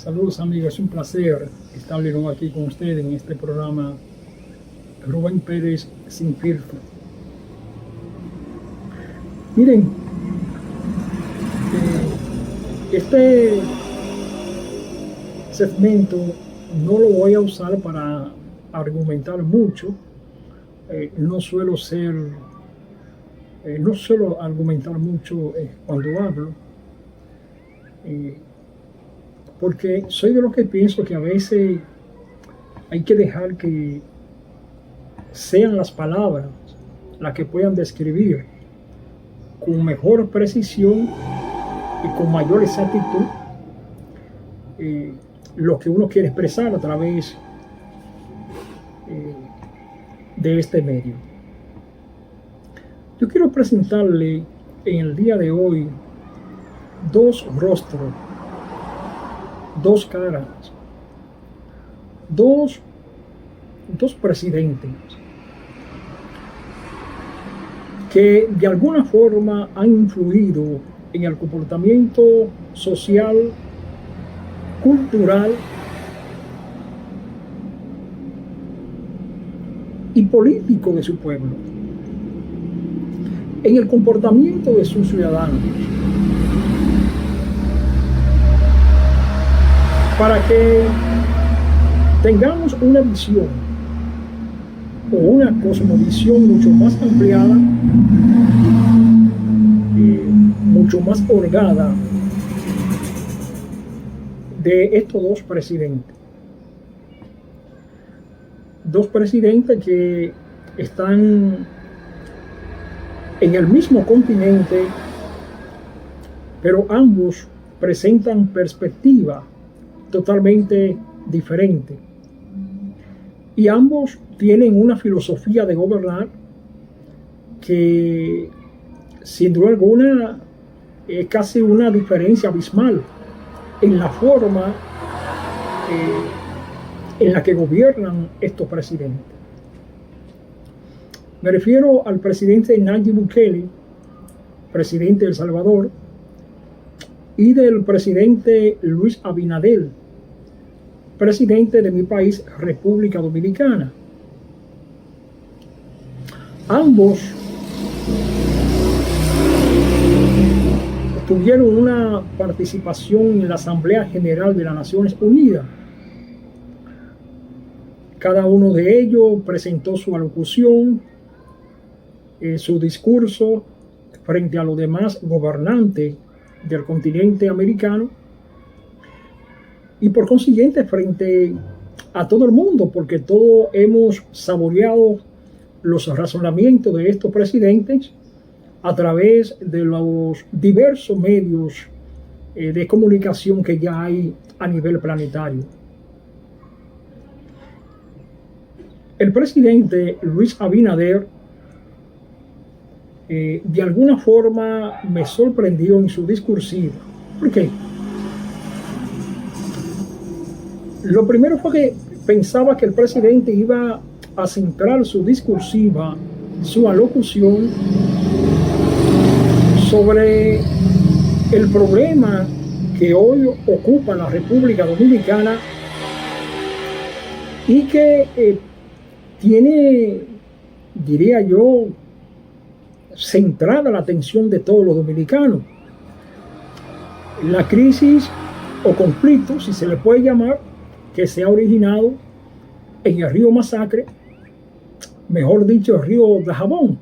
Saludos amigos, es un placer estar de nuevo aquí con ustedes en este programa Rubén Pérez Sin Filtro. Miren, este segmento no lo voy a usar para argumentar mucho. No suelo argumentar mucho cuando hablo. Porque soy de los que pienso que a veces hay que dejar que sean las palabras las que puedan describir con mejor precisión y con mayor exactitud lo que uno quiere expresar a través de este medio. Yo quiero presentarle en el día de hoy dos rostros, dos caras, dos presidentes que de alguna forma han influido en el comportamiento social, cultural y político de su pueblo, en el comportamiento de sus ciudadanos, para que tengamos una visión o una cosmovisión mucho más ampliada, mucho más holgada de estos dos presidentes. Dos presidentes que están en el mismo continente, pero ambos presentan perspectivas totalmente diferentes. Y ambos tienen una filosofía de gobernar que, sin duda alguna, es casi una diferencia abismal en la forma en la que gobiernan estos presidentes. Me refiero al presidente Nayib Bukele, presidente de El Salvador, y del presidente Luis Abinader, presidente de mi país, República Dominicana. Ambos tuvieron una participación en la Asamblea General de las Naciones Unidas. Cada uno de ellos presentó su alocución, su discurso frente a los demás gobernantes del continente americano y por consiguiente frente a todo el mundo, porque todos hemos saboreado los razonamientos de estos presidentes a través de los diversos medios de comunicación que ya hay a nivel planetario. El presidente Luis Abinader de alguna forma me sorprendió en su discursiva. ¿Por qué? Lo primero fue que pensaba que el presidente iba a centrar su discursiva, su alocución, sobre el problema que hoy ocupa la República Dominicana y que tiene, diría yo, centrada la atención de todos los dominicanos. La crisis o conflicto, si se le puede llamar, que se ha originado en el río Masacre, mejor dicho, el río Dajabón.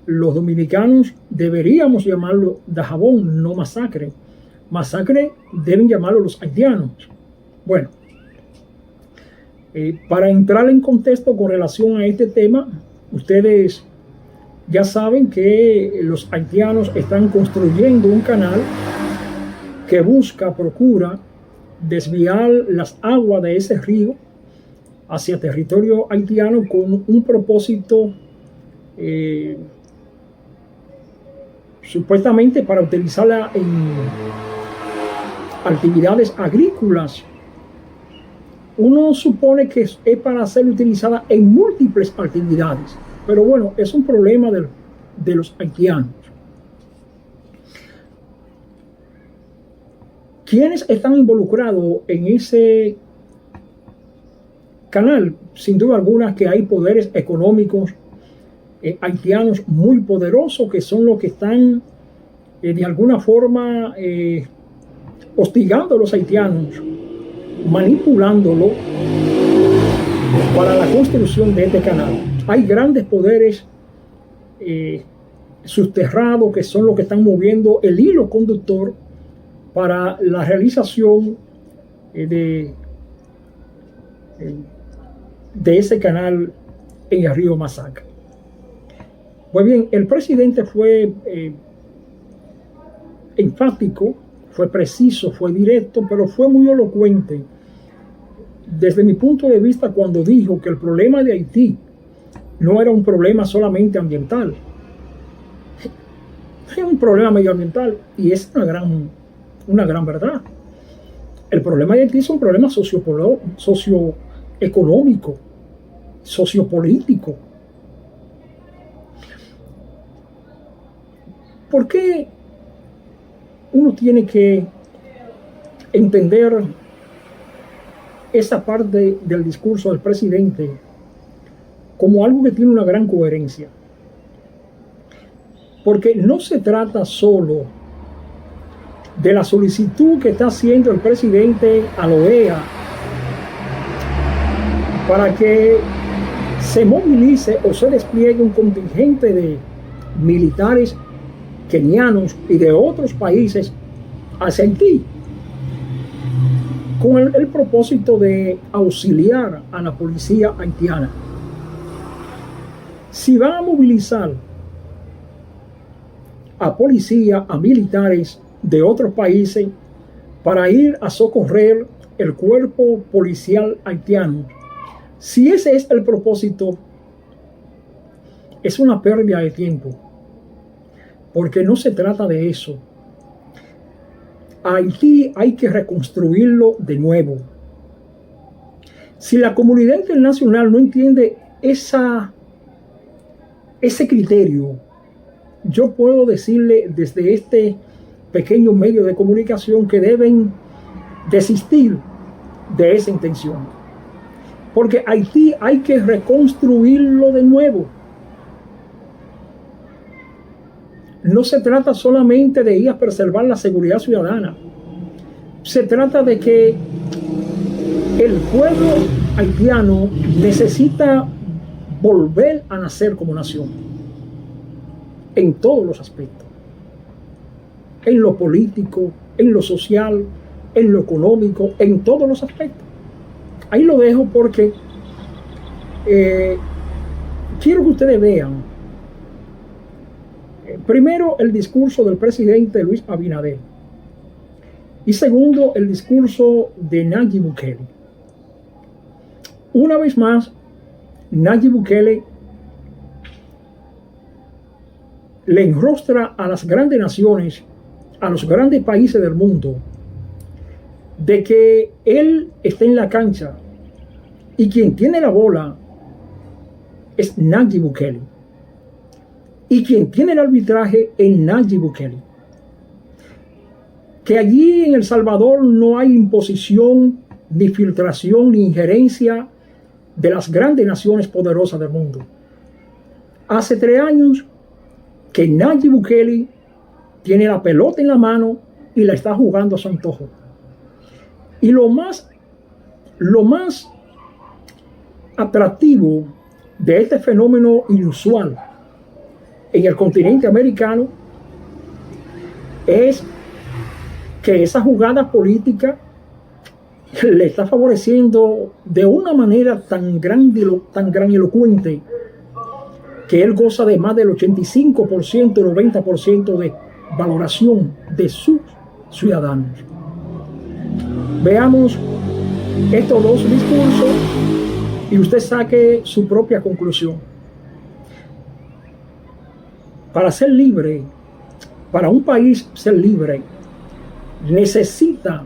Los dominicanos deberíamos llamarlo Dajabón, no Masacre. Masacre deben llamarlo los haitianos. Bueno, para entrar en contexto con relación a este tema, ustedes ya saben que los haitianos están construyendo un canal que procura desviar las aguas de ese río hacia territorio haitiano con un propósito supuestamente para utilizarla en actividades agrícolas. Uno supone que es para ser utilizada en múltiples actividades, pero bueno, es un problema de los haitianos. ¿Quiénes están involucrados en ese canal? Sin duda alguna que hay poderes económicos haitianos muy poderosos que son los que están de alguna forma hostigando a los haitianos, manipulándolo para la construcción de este canal. Hay grandes poderes subterráneos que son los que están moviendo el hilo conductor para la realización de ese canal en el río Masacre. Pues bien, el presidente fue enfático, fue preciso, fue directo, pero fue muy elocuente desde mi punto de vista cuando dijo que el problema de Haití no era un problema solamente ambiental, es un problema medioambiental, y es una gran verdad. El problema de Haití es un problema socioeconómico, sociopolítico. ¿Por qué uno tiene que entender esa parte del discurso del presidente como algo que tiene una gran coherencia? Porque no se trata solo de la solicitud que está haciendo el presidente a la OEA para que se movilice o se despliegue un contingente de militares kenianos y de otros países hacia Haití, con el propósito de auxiliar a la policía haitiana. Si van a movilizar a policía, a militares de otros países para ir a socorrer el cuerpo policial haitiano, si ese es el propósito, es una pérdida de tiempo, porque no se trata de eso. Haití hay que reconstruirlo de nuevo. Si la comunidad internacional no entiende ese criterio, yo puedo decirle desde este pequeño medio de comunicación que deben desistir de esa intención, porque Haití hay que reconstruirlo de nuevo. No se trata solamente de ir a preservar la seguridad ciudadana. Se trata de que el pueblo haitiano necesita volver a nacer como nación. En todos los aspectos. En lo político, en lo social, en lo económico, en todos los aspectos. Ahí lo dejo porque quiero que ustedes vean primero el discurso del presidente Luis Abinader y segundo el discurso de Nayib Bukele. Una vez más, Nayib Bukele le enrostra a las grandes naciones, a los grandes países del mundo, de que él está en la cancha y quien tiene la bola es Nayib Bukele. Y quien tiene el arbitraje es Nayib Bukele. Que allí en El Salvador no hay imposición, ni filtración, ni injerencia de las grandes naciones poderosas del mundo. Hace 3 años que Nayib Bukele tiene la pelota en la mano y la está jugando a su antojo. Y lo más atractivo de este fenómeno inusual en el continente americano es que esa jugada política le está favoreciendo de una manera tan grandilocuente que él goza de más del 85%, 90% de valoración de sus ciudadanos. Veamos estos dos discursos y usted saque su propia conclusión. Para ser libre, para un país ser libre, necesita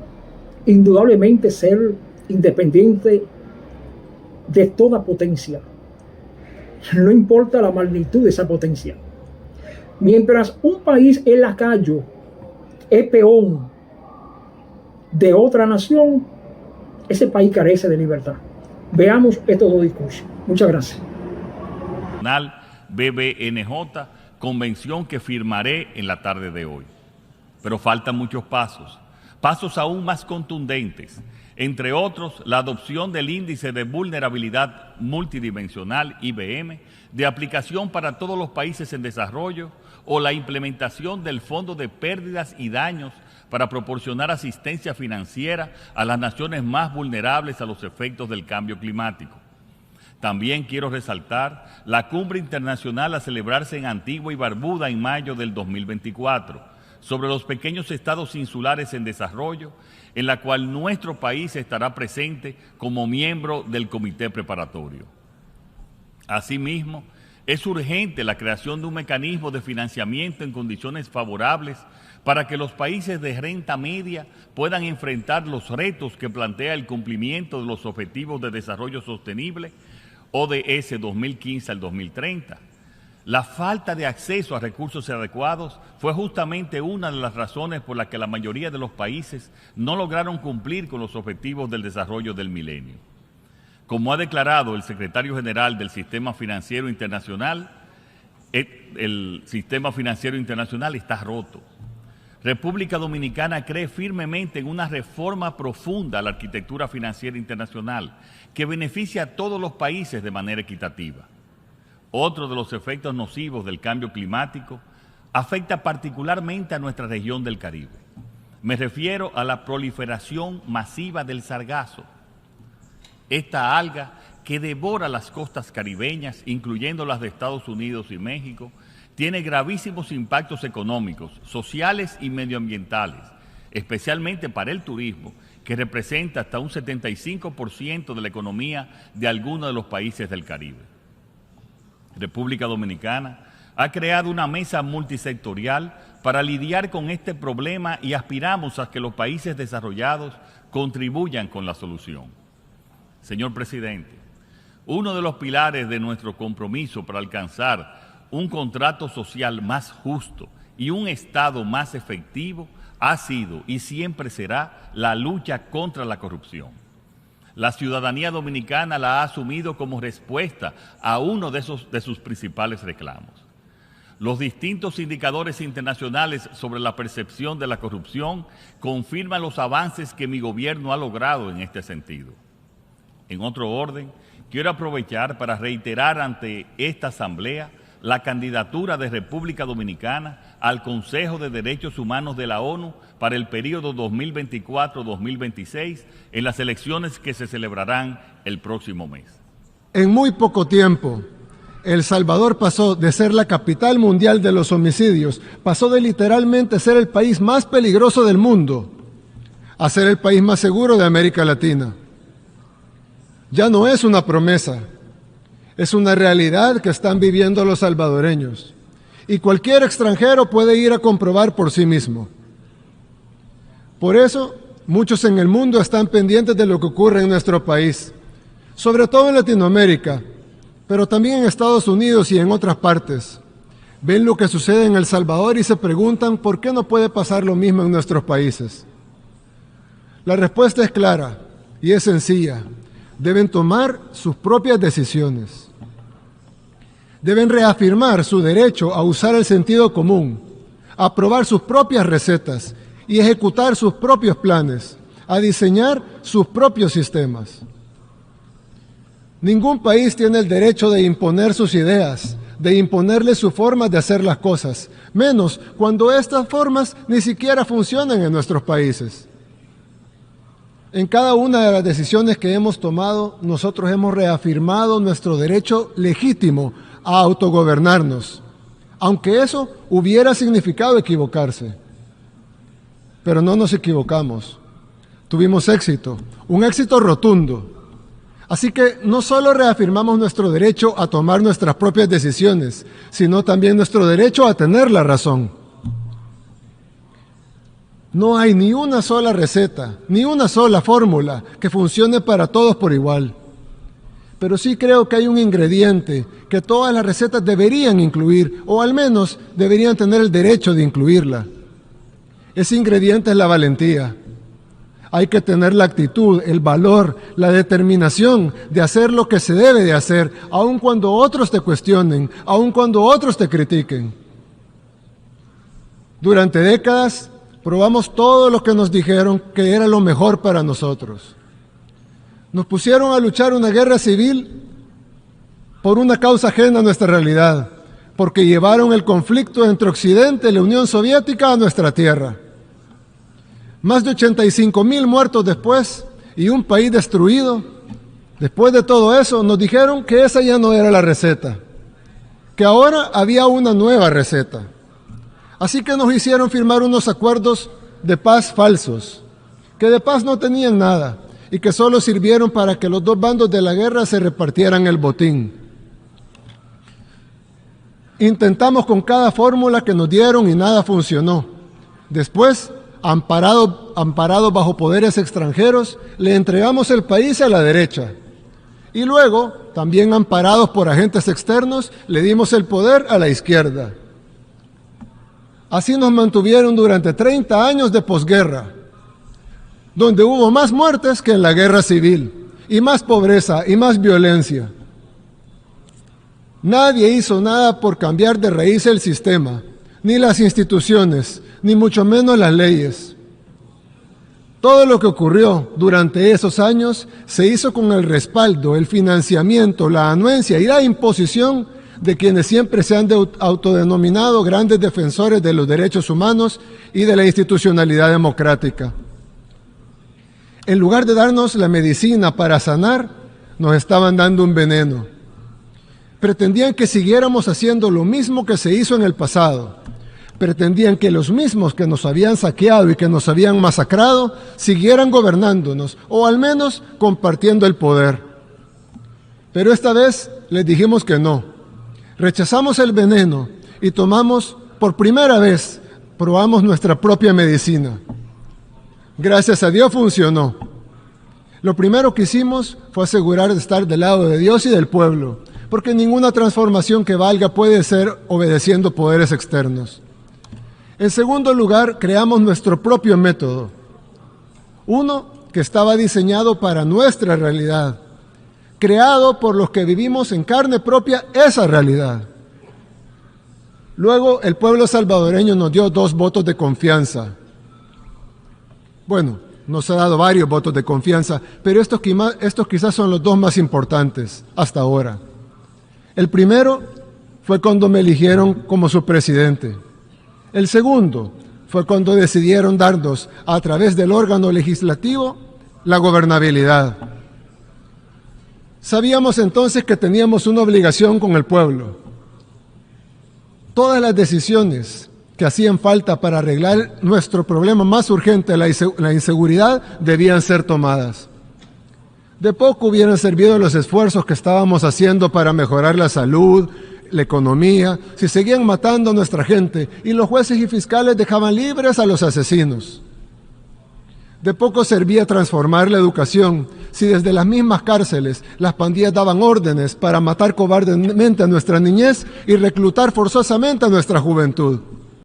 indudablemente ser independiente de toda potencia. No importa la magnitud de esa potencia. Mientras un país es lacayo, es peón de otra nación, ese país carece de libertad. Veamos estos dos discursos. Muchas gracias. BBNJ, convención que firmaré en la tarde de hoy. Pero faltan muchos pasos aún más contundentes, entre otros la adopción del índice de vulnerabilidad multidimensional IBM de aplicación para todos los países en desarrollo o la implementación del Fondo de Pérdidas y Daños para proporcionar asistencia financiera a las naciones más vulnerables a los efectos del cambio climático. También quiero resaltar la cumbre internacional a celebrarse en Antigua y Barbuda en mayo del 2024 sobre los pequeños estados insulares en desarrollo, en la cual nuestro país estará presente como miembro del comité preparatorio. Asimismo, es urgente la creación de un mecanismo de financiamiento en condiciones favorables para que los países de renta media puedan enfrentar los retos que plantea el cumplimiento de los Objetivos de Desarrollo Sostenible, ODS 2015 al 2030. La falta de acceso a recursos adecuados fue justamente una de las razones por las que la mayoría de los países no lograron cumplir con los Objetivos del Desarrollo del Milenio. Como ha declarado el secretario general del Sistema Financiero Internacional, el sistema financiero internacional está roto. República Dominicana cree firmemente en una reforma profunda a la arquitectura financiera internacional que beneficie a todos los países de manera equitativa. Otro de los efectos nocivos del cambio climático afecta particularmente a nuestra región del Caribe. Me refiero a la proliferación masiva del sargazo. Esta alga que devora las costas caribeñas, incluyendo las de Estados Unidos y México, tiene gravísimos impactos económicos, sociales y medioambientales, especialmente para el turismo, que representa hasta un 75% de la economía de algunos de los países del Caribe. República Dominicana ha creado una mesa multisectorial para lidiar con este problema y aspiramos a que los países desarrollados contribuyan con la solución. Señor presidente, uno de los pilares de nuestro compromiso para alcanzar un contrato social más justo y un Estado más efectivo ha sido y siempre será la lucha contra la corrupción. La ciudadanía dominicana la ha asumido como respuesta a uno de sus principales reclamos. Los distintos indicadores internacionales sobre la percepción de la corrupción confirman los avances que mi gobierno ha logrado en este sentido. En otro orden, quiero aprovechar para reiterar ante esta Asamblea la candidatura de República Dominicana al Consejo de Derechos Humanos de la ONU para el periodo 2024-2026 en las elecciones que se celebrarán el próximo mes. En muy poco tiempo, El Salvador pasó de ser la capital mundial de los homicidios, pasó de literalmente ser el país más peligroso del mundo a ser el país más seguro de América Latina. Ya no es una promesa, es una realidad que están viviendo los salvadoreños. Y cualquier extranjero puede ir a comprobar por sí mismo. Por eso, muchos en el mundo están pendientes de lo que ocurre en nuestro país, sobre todo en Latinoamérica, pero también en Estados Unidos y en otras partes. Ven lo que sucede en El Salvador y se preguntan por qué no puede pasar lo mismo en nuestros países. La respuesta es clara y es sencilla. Deben tomar sus propias decisiones. Deben reafirmar su derecho a usar el sentido común, a aprobar sus propias recetas y ejecutar sus propios planes, a diseñar sus propios sistemas. Ningún país tiene el derecho de imponer sus ideas, de imponerle su forma de hacer las cosas, menos cuando estas formas ni siquiera funcionan en nuestros países. En cada una de las decisiones que hemos tomado, nosotros hemos reafirmado nuestro derecho legítimo a autogobernarnos, aunque eso hubiera significado equivocarse. Pero no nos equivocamos. Tuvimos éxito, un éxito rotundo. Así que no solo reafirmamos nuestro derecho a tomar nuestras propias decisiones, sino también nuestro derecho a tener la razón. No hay ni una sola receta, ni una sola fórmula que funcione para todos por igual. Pero sí creo que hay un ingrediente que todas las recetas deberían incluir, o al menos deberían tener el derecho de incluirla. Ese ingrediente es la valentía. Hay que tener la actitud, el valor, la determinación de hacer lo que se debe de hacer, aun cuando otros te cuestionen, aun cuando otros te critiquen. Durante décadas probamos todo lo que nos dijeron que era lo mejor para nosotros. Nos pusieron a luchar una guerra civil por una causa ajena a nuestra realidad, porque llevaron el conflicto entre Occidente y la Unión Soviética a nuestra tierra. Más de 85,000 muertos después y un país destruido. Después de todo eso, nos dijeron que esa ya no era la receta, que ahora había una nueva receta. Así que nos hicieron firmar unos acuerdos de paz falsos, que de paz no tenían nada y que solo sirvieron para que los dos bandos de la guerra se repartieran el botín. Intentamos con cada fórmula que nos dieron y nada funcionó. Después, amparados bajo poderes extranjeros, le entregamos el país a la derecha. Y luego, también amparados por agentes externos, le dimos el poder a la izquierda. Así nos mantuvieron durante 30 años de posguerra, donde hubo más muertes que en la guerra civil, y más pobreza y más violencia. Nadie hizo nada por cambiar de raíz el sistema, ni las instituciones, ni mucho menos las leyes. Todo lo que ocurrió durante esos años se hizo con el respaldo, el financiamiento, la anuencia y la imposición de quienes siempre se han autodenominado grandes defensores de los derechos humanos y de la institucionalidad democrática. En lugar de darnos la medicina para sanar, nos estaban dando un veneno. Pretendían que siguiéramos haciendo lo mismo que se hizo en el pasado. Pretendían que los mismos que nos habían saqueado y que nos habían masacrado siguieran gobernándonos, o al menos compartiendo el poder. Pero esta vez les dijimos que no. Rechazamos el veneno y tomamos, por primera vez, probamos nuestra propia medicina. Gracias a Dios funcionó. Lo primero que hicimos fue asegurar de estar del lado de Dios y del pueblo, porque ninguna transformación que valga puede ser obedeciendo poderes externos. En segundo lugar, creamos nuestro propio método, uno que estaba diseñado para nuestra realidad, creado por los que vivimos en carne propia esa realidad. Luego, el pueblo salvadoreño nos dio 2 votos de confianza. Bueno, nos ha dado varios votos de confianza, pero estos quizás son los 2 más importantes hasta ahora. El primero fue cuando me eligieron como su presidente. El segundo fue cuando decidieron darnos, a través del órgano legislativo, la gobernabilidad. Sabíamos entonces que teníamos una obligación con el pueblo. Todas las decisiones que hacían falta para arreglar nuestro problema más urgente, la inseguridad, debían ser tomadas. De poco hubieran servido los esfuerzos que estábamos haciendo para mejorar la salud, la economía, si seguían matando a nuestra gente y los jueces y fiscales dejaban libres a los asesinos. De poco servía transformar la educación si desde las mismas cárceles las pandillas daban órdenes para matar cobardemente a nuestra niñez y reclutar forzosamente a nuestra juventud.